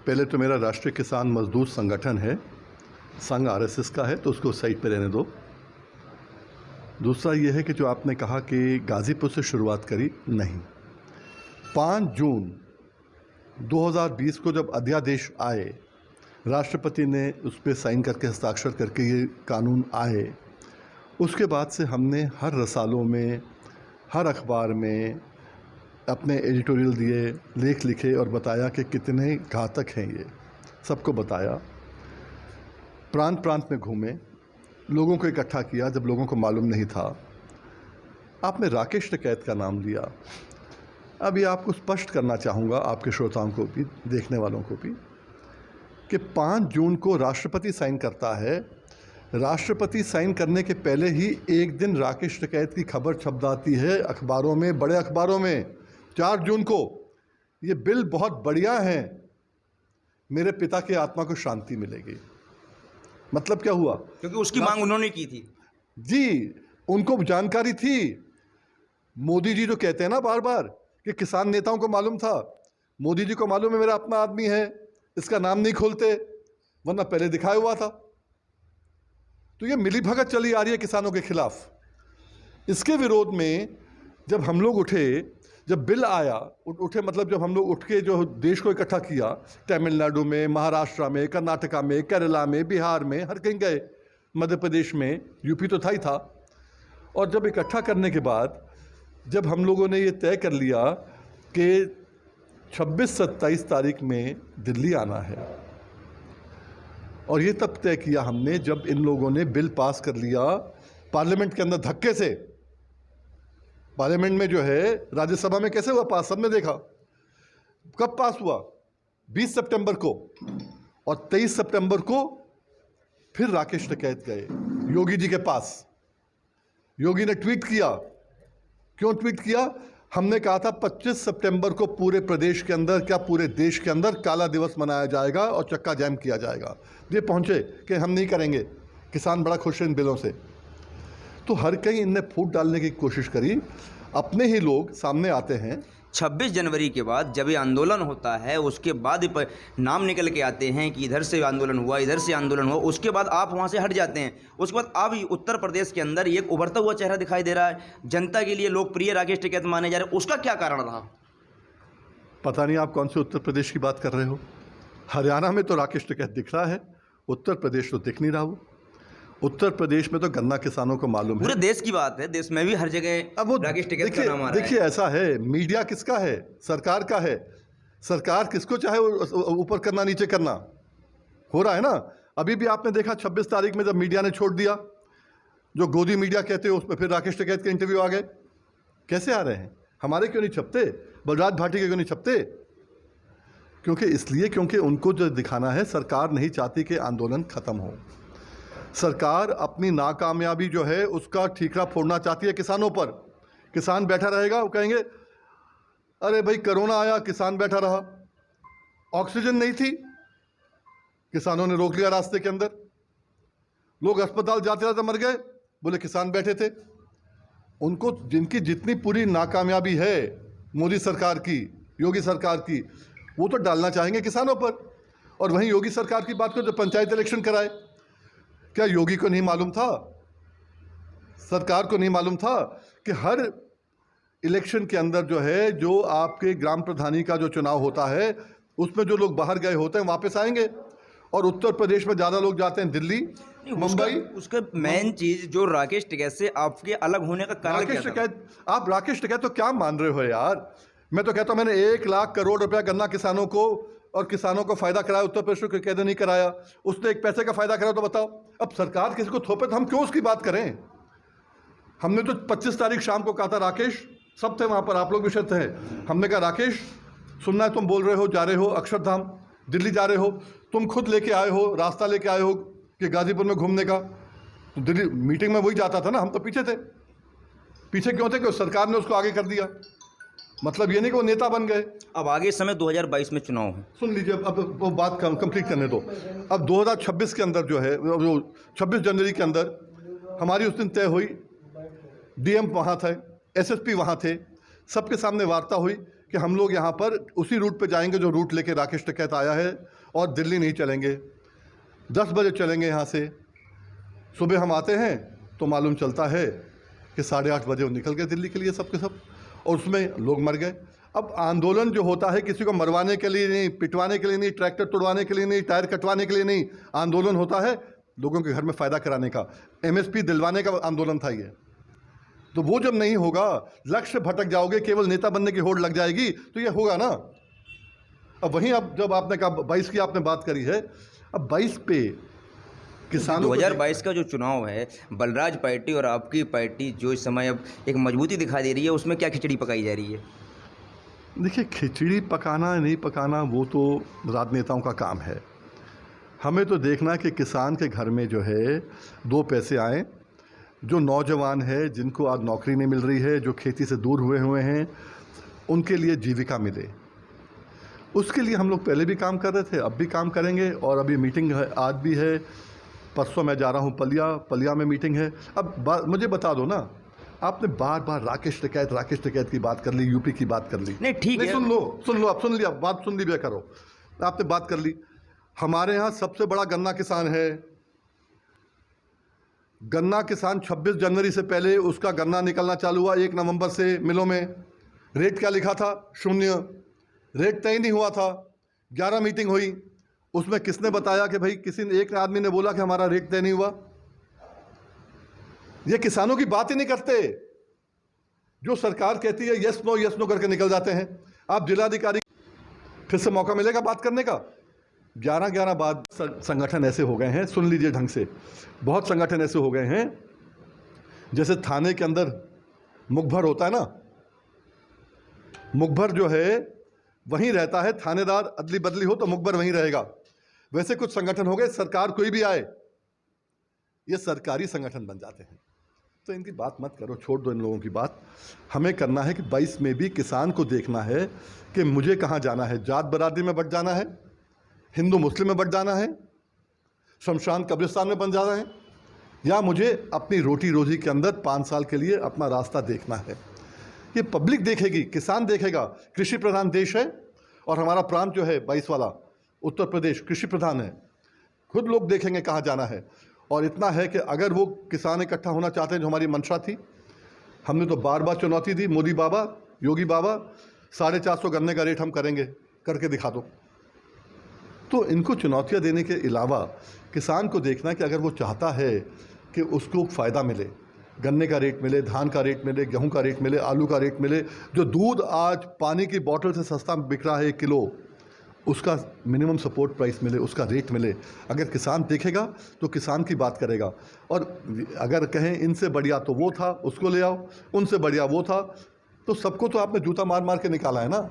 पहले तो मेरा राष्ट्रीय किसान मजदूर संगठन है, संघ आरएसएस का है, तो उसको साइड पे रहने दो। दूसरा ये है कि जो आपने कहा कि गाज़ीपुर से शुरुआत करी, नहीं। 5 जून 2020 को जब अध्यादेश आए, राष्ट्रपति ने उस पर साइन करके हस्ताक्षर करके ये कानून आए, उसके बाद से हमने हर रसालों में, हर अखबार में अपने एडिटोरियल दिए, लेख लिखे और बताया कि कितने घातक हैं ये, सबको बताया। प्रांत प्रांत में घूमे, लोगों को इकट्ठा किया जब लोगों को मालूम नहीं था। आपने राकेश टिकैत का नाम लिया। अब ये आपको स्पष्ट करना चाहूँगा, आपके श्रोताओं को भी, देखने वालों को भी, कि 5 जून को राष्ट्रपति साइन करता है। राष्ट्रपति साइन करने के पहले ही एक दिन राकेश टिकैत की खबर छप जाती है अखबारों में, बड़े अखबारों में। 4 जून को ये बिल बहुत बढ़िया है, मेरे पिता की आत्मा को शांति मिलेगी। मतलब क्या हुआ? क्योंकि उसकी मांग उन्होंने की थी जी, उनको जानकारी थी। मोदी जी जो कहते हैं ना बार बार कि किसान नेताओं को मालूम था, मोदी जी को मालूम है मेरा अपना आदमी है, इसका नाम नहीं खोलते, वरना पहले दिखाया हुआ था। तो ये मिलीभगत चली आ रही है किसानों के खिलाफ। इसके विरोध में जब हम लोग उठे, जब बिल आया, उठे मतलब जब हम लोग उठ के जो देश को इकट्ठा किया, तमिलनाडु में, महाराष्ट्र में, कर्नाटका में, केरला में, बिहार में, हर कहीं गए, मध्य प्रदेश में, यूपी तो था ही था। और जब इकट्ठा करने के बाद जब हम लोगों ने ये तय कर लिया कि 26-27 तारीख में दिल्ली आना है, और ये तब तय किया हमने जब इन लोगों ने बिल पास कर लिया पार्लियामेंट के अंदर धक्के से। पार्लियामेंट में जो है, राज्यसभा में कैसे हुआ पास, सबने देखा। कब पास हुआ? 20 सितंबर को। और 23 सितंबर को फिर राकेश टिकैत गए योगी जी के पास। योगी ने ट्वीट किया। क्यों ट्वीट किया? हमने कहा था 25 सितंबर को पूरे प्रदेश के अंदर, क्या पूरे देश के अंदर काला दिवस मनाया जाएगा और चक्का जाम किया जाएगा। ये पहुंचे कि हम नहीं करेंगे, किसान बड़ा खुश है इन बिलों से। तो हर कहीं इनने फूट डालने की कोशिश करी। अपने ही लोग सामने आते हैं। 26 जनवरी के बाद जब ये आंदोलन होता है, उसके बाद नाम निकल के आते हैं कि इधर से आंदोलन हुआ, इधर से आंदोलन हुआ, उसके बाद आप वहाँ से हट जाते हैं। उसके बाद अब उत्तर प्रदेश के अंदर एक उभरता हुआ चेहरा दिखाई दे रहा है, जनता के लिए लोकप्रिय राकेश टिकैत माने जा रहे हैं। उसका क्या कारण रहा? पता नहीं आप कौन से उत्तर प्रदेश की बात कर रहे हो। हरियाणा में तो राकेश टिकैत दिख रहा है, उत्तर प्रदेश तो दिख नहीं रहा। वो उत्तर प्रदेश में तो गन्ना किसानों को मालूम है। पूरे देश की बात है, देश में भी हर जगह अब वो राकेश टिकैत का नाम आ रहा है। देखिए ऐसा है, मीडिया किसका है? सरकार का है। सरकार किसको चाहे ऊपर करना नीचे करना, हो रहा है ना। अभी भी आपने देखा 26 तारीख में जब मीडिया ने छोड़ दिया, जो गोदी मीडिया कहते हैं, उसमें फिर राकेश टिकैत के इंटरव्यू आ गए। कैसे आ रहे हैं? हमारे क्यों नहीं छपते? बलराज भाटी के क्यों नहीं छपते? क्योंकि उनको जो दिखाना है, सरकार नहीं चाहती कि आंदोलन खत्म हो। सरकार अपनी नाकामयाबी जो है उसका ठीकरा फोड़ना चाहती है किसानों पर। किसान बैठा रहेगा, वो कहेंगे अरे भाई कोरोना आया, किसान बैठा रहा, ऑक्सीजन नहीं थी, किसानों ने रोक लिया रास्ते के अंदर। लोग अस्पताल जाते जाते मर गए, बोले किसान बैठे थे। उनको जिनकी जितनी पूरी नाकामयाबी है मोदी सरकार की, योगी सरकार की, वो तो डालना चाहेंगे किसानों पर। और वहीं योगी सरकार की बात करो, जो पंचायत इलेक्शन कराए, क्या योगी को नहीं मालूम था, सरकार को नहीं मालूम था कि हर इलेक्शन के अंदर जो है, जो आपके ग्राम प्रधानी का जो चुनाव होता है, उसमें जो लोग बाहर गए होते हैं वापस आएंगे। और उत्तर प्रदेश में ज़्यादा लोग जाते हैं दिल्ली, मुंबई। उसका मेन चीज़ जो राकेश टिकैत से आपके अलग होने का कारण क्या था? आप राकेश टिकैत तो क्या मान रहे हो यार? मैं तो कहता हूँ मैंने 1 लाख करोड़ रुपया गन्ना किसानों को और किसानों को फायदा कराया, उत्तर प्रदेश को कैसे नहीं कराया? उसने एक पैसे का फायदा कराया तो बताओ। अब सरकार किसी को थोपे तो हम क्यों उसकी बात करें? हमने तो 25 तारीख शाम को कहा था, राकेश, सब थे वहाँ पर, आप लोग भी शायद थे, हमने कहा राकेश सुनना है, तुम बोल रहे हो जा रहे हो अक्षरधाम, दिल्ली जा रहे हो, तुम खुद लेके आए हो, रास्ता लेके आए हो कि गाजीपुर में घूमने का, तो दिल्ली मीटिंग में वही जाता था ना, हम तो पीछे थे। पीछे क्यों थे? कि सरकार ने उसको आगे कर दिया। मतलब ये नहीं कि वो नेता बन गए। अब आगे समय 2022 में चुनाव है, सुन लीजिए, अब वो बात कंप्लीट करने दो। अब 2026 के अंदर जो है, जो 26 जनवरी के अंदर हमारी उस दिन तय हुई, डीएम वहाँ थे, एसएसपी वहाँ थे, सबके सामने वार्ता हुई कि हम लोग यहाँ पर उसी रूट पे जाएंगे जो रूट लेके राकेश टिकैत आया है, और दिल्ली नहीं चलेंगे। 10 बजे चलेंगे यहाँ से। सुबह हम आते हैं तो मालूम चलता है कि 8:30 बजे वो निकल गए दिल्ली के लिए सब के सब, और उसमें लोग मर गए। अब आंदोलन जो होता है किसी को मरवाने के लिए नहीं, पिटवाने के लिए नहीं, ट्रैक्टर तोड़वाने के लिए नहीं, टायर कटवाने के लिए नहीं। आंदोलन होता है लोगों के घर में फ़ायदा कराने का, MSP दिलवाने का आंदोलन था ये। तो वो जब नहीं होगा, लक्ष्य भटक जाओगे, केवल नेता बनने की होड़ लग जाएगी, तो ये होगा ना। अब वहीं अब जब आपने कहा 22 की आपने बात करी है, अब 22 पे किसानों 2022 का जो चुनाव है, बलराज पार्टी और आपकी पार्टी जो इस समय अब एक मजबूती दिखाई दे रही है, उसमें क्या खिचड़ी पकाई जा रही है? देखिए, खिचड़ी पकाना नहीं पकाना वो तो राजनेताओं का काम है। हमें तो देखना है कि किसान के घर में जो है 2 पैसे आएँ, जो नौजवान है जिनको आज नौकरी नहीं मिल रही है, जो खेती से दूर हुए हैं, उनके लिए जीविका मिले। उसके लिए हम लोग पहले भी काम कर रहे थे, अब भी काम करेंगे, और अभी मीटिंग है, आज भी है, परसों मैं जा रहा हूँ पलिया में मीटिंग है। अब मुझे बता दो ना, आपने बार बार राकेश टिकैत की बात कर ली, यूपी की बात कर ली। नहीं, ठीक है, सुन लो, आप सुन लिया, बात सुन ली भी करो। आपने बात कर ली। हमारे यहाँ सबसे बड़ा गन्ना किसान है। गन्ना किसान 26 जनवरी से पहले उसका गन्ना निकलना चालू हुआ, 1 नवंबर से मिलों में। रेट क्या लिखा था? 0। रेट तय नहीं हुआ था। 11 मीटिंग हुई, उसमें किसने बताया कि भाई एक आदमी ने बोला कि हमारा रेट तय नहीं हुआ? ये किसानों की बात ही नहीं करते। जो सरकार कहती है यस नो करके निकल जाते हैं। आप जिलाधिकारी, फिर से मौका मिलेगा बात करने का। 11 बाद संगठन ऐसे हो गए हैं, सुन लीजिए ढंग से, बहुत संगठन ऐसे हो गए हैं, जैसे थाने के अंदर मुखबर होता है ना, मुखबर जो है वहीं रहता है, थानेदार अदली बदली हो तो मुखबर वहीं रहेगा। वैसे कुछ संगठन हो गए, सरकार कोई भी आए ये सरकारी संगठन बन जाते हैं। तो इनकी बात मत करो, छोड़ दो इन लोगों की बात। हमें करना है कि 22 में भी किसान को देखना है कि मुझे कहाँ जाना है। जात बरादरी में बट जाना है, हिंदू मुस्लिम में बट जाना है, शमशान कब्रिस्तान में बन जाना है, या मुझे अपनी रोटी रोजी के अंदर 5 साल के लिए अपना रास्ता देखना है। ये पब्लिक देखेगी, किसान देखेगा। कृषि प्रधान देश है, और हमारा प्रांत जो है 22 वाला उत्तर प्रदेश कृषि प्रधान है। खुद लोग देखेंगे कहाँ जाना है। और इतना है कि अगर वो किसान इकट्ठा होना चाहते हैं, जो हमारी मंशा थी, हमने तो बार बार चुनौती दी, मोदी बाबा, योगी बाबा, 450 गन्ने का रेट हम करेंगे, करके दिखा दो। तो इनको चुनौतियाँ देने के अलावा किसान को देखना कि अगर वो चाहता है कि उसको फ़ायदा मिले, गन्ने का रेट मिले, धान का रेट मिले, गेहूं का रेट मिले, आलू का रेट मिले, जो दूध आज पानी की बोतल से सस्ता बिक रहा है 1 किलो, उसका मिनिमम सपोर्ट प्राइस मिले, उसका रेट मिले। अगर किसान देखेगा तो किसान की बात करेगा। और अगर कहें इनसे बढ़िया तो वो था, उसको ले आओ, उनसे बढ़िया वो था, तो सबको तो आपने जूता मार मार के निकाला है ना।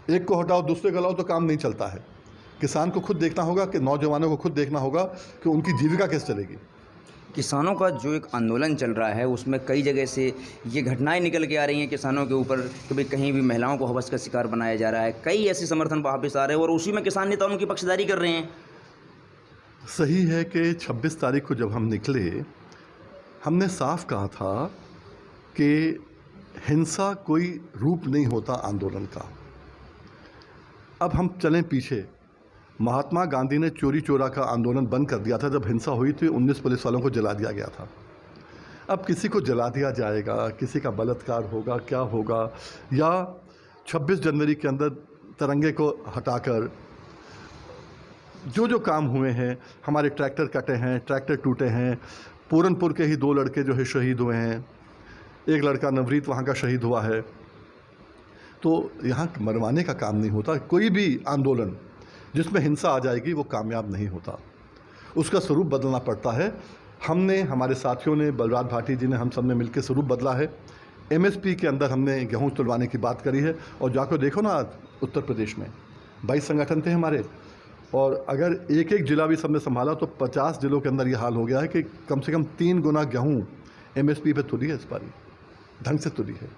एक को हटाओ दूसरे को लाओ तो काम नहीं चलता है। किसान को खुद देखना होगा, कि नौजवानों को खुद देखना होगा कि उनकी जीविका कैसे चलेगी। किसानों का जो एक आंदोलन चल रहा है, उसमें कई जगह से ये घटनाएं निकल के आ रही हैं किसानों के ऊपर कि भाई कहीं भी महिलाओं को हवस का शिकार बनाया जा रहा है। कई ऐसे समर्थन वापस आ रहे हैं, और उसी में किसान नेता उनकी पक्षधारी कर रहे हैं। सही है कि 26 तारीख को जब हम निकले, हमने साफ कहा था कि हिंसा कोई रूप नहीं होता आंदोलन का। अब हम चलें पीछे, महात्मा गांधी ने चोरी चोरा का आंदोलन बंद कर दिया था। जब हिंसा हुई थी 19 पुलिस वालों को जला दिया गया था। अब किसी को जला दिया जाएगा, किसी का बलात्कार होगा, क्या होगा, या 26 जनवरी के अंदर तिरंगे को हटाकर जो काम हुए हैं, हमारे ट्रैक्टर कटे हैं, ट्रैक्टर टूटे हैं, पूरनपुर के ही 2 लड़के जो है शहीद हुए हैं, एक लड़का नवरीत वहाँ का शहीद हुआ है। तो यहाँ मरवाने का काम नहीं होता। कोई भी आंदोलन जिसमें हिंसा आ जाएगी वो कामयाब नहीं होता, उसका स्वरूप बदलना पड़ता है। हमने, हमारे साथियों ने, बलराज भाटी जी ने, हम सब ने मिलकर स्वरूप बदला है। MSP के अंदर हमने गेहूं तुलवाने की बात करी है, और जाकर देखो ना उत्तर प्रदेश में 22 संगठन थे हमारे, और अगर एक एक जिला भी सबने संभाला तो 50 जिलों के अंदर ये हाल हो गया है कि कम से कम 3 गुना गेहूँ MSP पे तुली है, इस बारी ढंग से तुली है।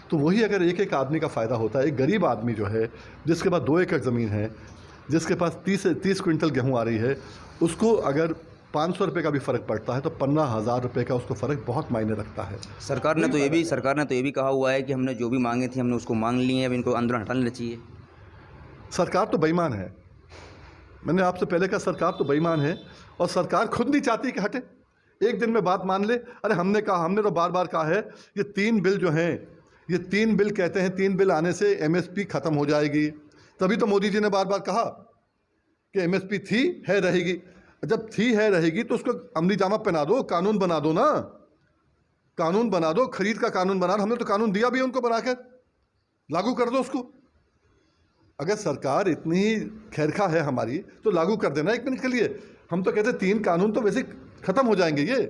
तो वही अगर एक एक आदमी का फ़ायदा होता है, एक गरीब आदमी जो है जिसके पास 2 एकड़ ज़मीन है, जिसके पास 30 क्विंटल गेहूं आ रही है, उसको अगर 500 रुपये का भी फ़र्क पड़ता है तो 15,000 रुपये का उसको फ़र्क बहुत मायने रखता है। सरकार ने तो ये भी कहा हुआ है कि हमने जो भी मांगे थी हमने उसको मांग ली है, अब इनको आंदोलन हटा लेना चाहिए। सरकार तो बेईमान है। मैंने आपसे पहले कहा सरकार तो बेईमान है और सरकार खुद नहीं चाहती कि हटे। एक दिन में बात मान ले, अरे हमने तो बार बार कहा है ये 3 बिल जो हैं, ये 3 बिल कहते हैं 3 बिल आने से MSP ख़त्म हो जाएगी। तभी तो मोदी जी ने बार बार कहा कि MSP थी है रहेगी। जब थी है रहेगी तो उसको अमली जामा पहना दो, कानून बना दो ना, कानून बना दो, खरीद का कानून बना। हमने तो कानून दिया भी उनको बनाकर, लागू कर दो उसको। अगर सरकार इतनी ही खैरखा है हमारी तो लागू कर देना 1 मिनट के लिए। हम तो कहते 3 कानून तो वैसे ख़त्म हो जाएंगे ये,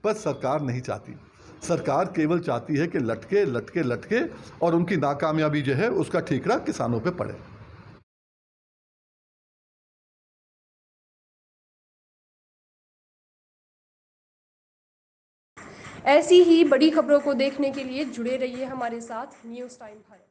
पर सरकार नहीं चाहती। सरकार केवल चाहती है कि लटके लटके लटके और उनकी नाकामयाबी जो है उसका ठीकरा किसानों पे पड़े। ऐसी ही बड़ी खबरों को देखने के लिए जुड़े रहिए हमारे साथ न्यूज़ टाइम भारत।